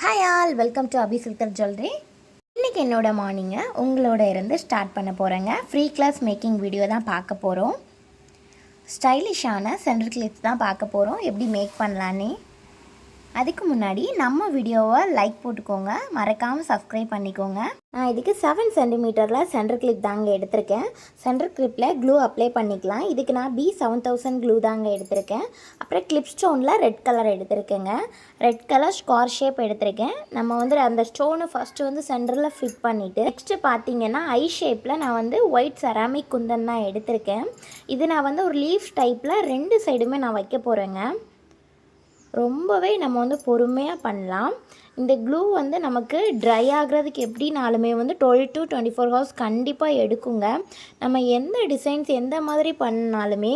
Hi all, welcome to Abhi Chilkar jewellery. இன்றைக்கி என்னோடய மார்னிங்கை உங்களோட இருந்து ஸ்டார்ட் பண்ண போகிறேங்க. ஃப்ரீ கிளாஸ் மேக்கிங் வீடியோ தான் பார்க்க போகிறோம். ஸ்டைலிஷான சென்டர் கிளிப்ஸ் தான் பார்க்க போகிறோம், எப்படி மேக் பண்ணலான்னு. அதுக்கு முன்னாடி நம்ம வீடியோவை லைக் போட்டுக்கோங்க, மறக்காமல் சப்ஸ்கிரைப் பண்ணிக்கோங்க. நான் இதுக்கு 7 சென்டிமீட்டரில் சென்டர் கிளிப் தாங்க எடுத்திருக்கேன். சென்டர் கிளிப்பில் க்ளூ அப்ளை பண்ணிக்கலாம். இதுக்கு நான் B7000 க்ளூ தாங்க எடுத்திருக்கேன். அப்புறம் கிளிப் ஸ்டோனில் ரெட் கலர் எடுத்திருக்கேங்க. ரெட் கலர் ஸ்கார் ஷேப் எடுத்திருக்கேன். நம்ம அந்த ஸ்டோனை ஃபஸ்ட்டு சென்டரில் ஃபிட் பண்ணிவிட்டு நெக்ஸ்ட்டு பார்த்தீங்கன்னா ஐ ஷேப்பில் நான் ஒயிட் செராமிக் குந்தன் தான் எடுத்திருக்கேன். இது நான் ஒரு லீஃப் டைப்பில் 2 சைடுமே நான் வைக்க போகிறேங்க. ரொம்பவே நம்ம பொறுமையாக பண்ணலாம். இந்த க்ளூ நமக்கு ட்ரை ஆகிறதுக்கு எப்படினாலுமே 12 to 24 ஹவர்ஸ் கண்டிப்பாக எடுக்குங்க. நம்ம எந்த டிசைன்ஸ் எந்த மாதிரி பண்ணாலுமே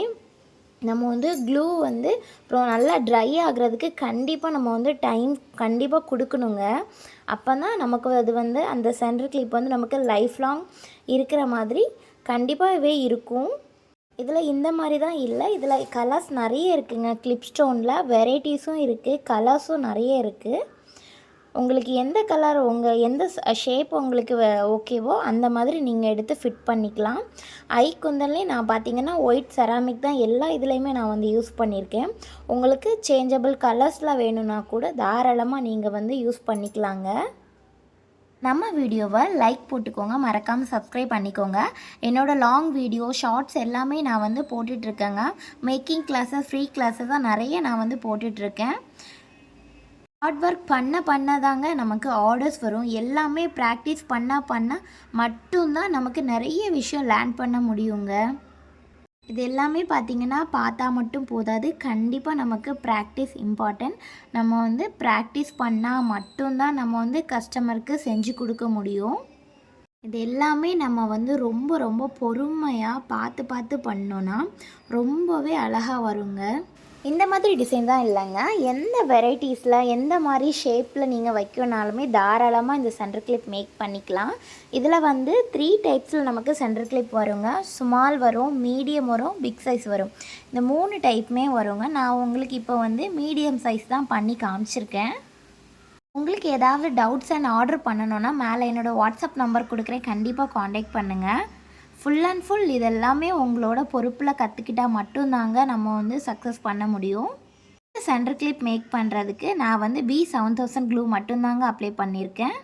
நம்ம க்ளூ அப்புறம் நல்லா ட்ரை ஆகிறதுக்கு கண்டிப்பாக நம்ம டைம் கண்டிப்பாக கொடுக்கணுங்க. அப்போ தான் நமக்கு அது அந்த சென்டர் கிளிப் நமக்கு லைஃப் லாங் இருக்கிற மாதிரி கண்டிப்பாகவே இருக்கும். இதில் இந்த மாதிரி தான் இல்லை, இதில் கலர்ஸ் நிறைய இருக்குதுங்க. கிளிப் ஸ்டோனில் வெரைட்டிஸும் இருக்குது, கலர்ஸும் நிறைய இருக்குது. உங்களுக்கு எந்த கலர் எந்த ஷேப் உங்களுக்கு ஓகேவோ அந்த மாதிரி நீங்கள் எடுத்து ஃபிட் பண்ணிக்கலாம். ஐ குந்தன்லேயே நான் பார்த்தீங்கன்னா ஒயிட் செராமிக் தான் எல்லா இதுலேயுமே நான் யூஸ் பண்ணியிருக்கேன். உங்களுக்கு சேஞ்சபிள் கலர்ஸில் வேணும்னா கூட தாராளமாக நீங்கள் யூஸ் பண்ணிக்கலாங்க. நம்ம வீடியோவை லைக் போட்டுக்கோங்க, மறக்காமல் சப்ஸ்கிரைப் பண்ணிக்கோங்க. என்னோடய லாங் வீடியோ ஷார்ட்ஸ் எல்லாமே நான் போட்டுட்ருக்கேங்க. மேக்கிங் கிளாஸஸ் ஃப்ரீ கிளாஸஸ் தான் நிறைய நான் போட்டுட்ருக்கேன். ஹார்ட் ஒர்க் பண்ண தாங்க நமக்கு ஆர்டர்ஸ் வரும். எல்லாமே ப்ராக்டிஸ் பண்ண மட்டும்தான் நமக்கு நிறைய விஷயம் லேர்ன் பண்ண முடியுங்க. இது எல்லாமே பார்த்திங்கன்னா பார்த்தா மட்டும் போதாது, கண்டிப்பாக நமக்கு ப்ராக்டிஸ் இம்பார்ட்டன்ட். நம்ம ப்ராக்டிஸ் பண்ணால் மட்டும்தான் நம்ம கஸ்டமருக்கு செஞ்சு கொடுக்க முடியும். இது எல்லாமே நம்ம ரொம்ப ரொம்ப பொறுமையாக பார்த்து பண்ணோன்னா ரொம்பவே அழகாக வருங்க. இந்த மாதிரி டிசைன் தான் இல்லைங்க, எந்த வெரைட்டிஸில் எந்த மாதிரி ஷேப்பில் நீங்கள் வைக்கணுனாலுமே தாராளமாக இந்த சென்டர் கிளிப் மேக் பண்ணிக்கலாம். இதில் 3 டைப்ஸில் நமக்கு சென்டர் கிளிப் வருங்க. ஸ்மால் வரும், மீடியம் வரும், பிக் சைஸ் வரும். இந்த 3 டைப்புமே வருங்க. நான் உங்களுக்கு இப்போ மீடியம் சைஸ் தான் பண்ணி காமிச்சிருக்கேன். உங்களுக்கு ஏதாவது டவுட்ஸ் அண்ட் ஆர்டர் பண்ணணுன்னா மேலே என்னோடய வாட்ஸ்அப் நம்பர் கொடுக்குறேன், கண்டிப்பாக காண்டாக்ட் பண்ணுங்கள். ஃபுல் அண்ட் ஃபுல் இதெல்லாமே உங்களோட பொறுப்பில் கற்றுக்கிட்டால் மட்டும்தாங்க நம்ம சக்ஸஸ் பண்ண முடியும். சென்டர் கிளிப் மேக் பண்ணுறதுக்கு நான் B7000 க்ளூ மட்டும்தாங்க அப்ளை பண்ணியிருக்கேன்.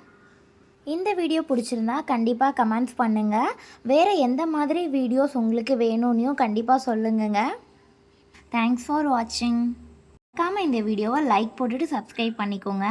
இந்த வீடியோ பிடிச்சிருந்தா கண்டிப்பாக கமெண்ட்ஸ் பண்ணுங்கள். வேறு எந்த மாதிரி வீடியோஸ் உங்களுக்கு வேணும்னையும் கண்டிப்பாக சொல்லுங்க. தேங்க்ஸ் ஃபார் வாட்சிங். மறக்காமல் இந்த வீடியோவை லைக் போட்டுட்டு சப்ஸ்கிரைப் பண்ணிக்கோங்க.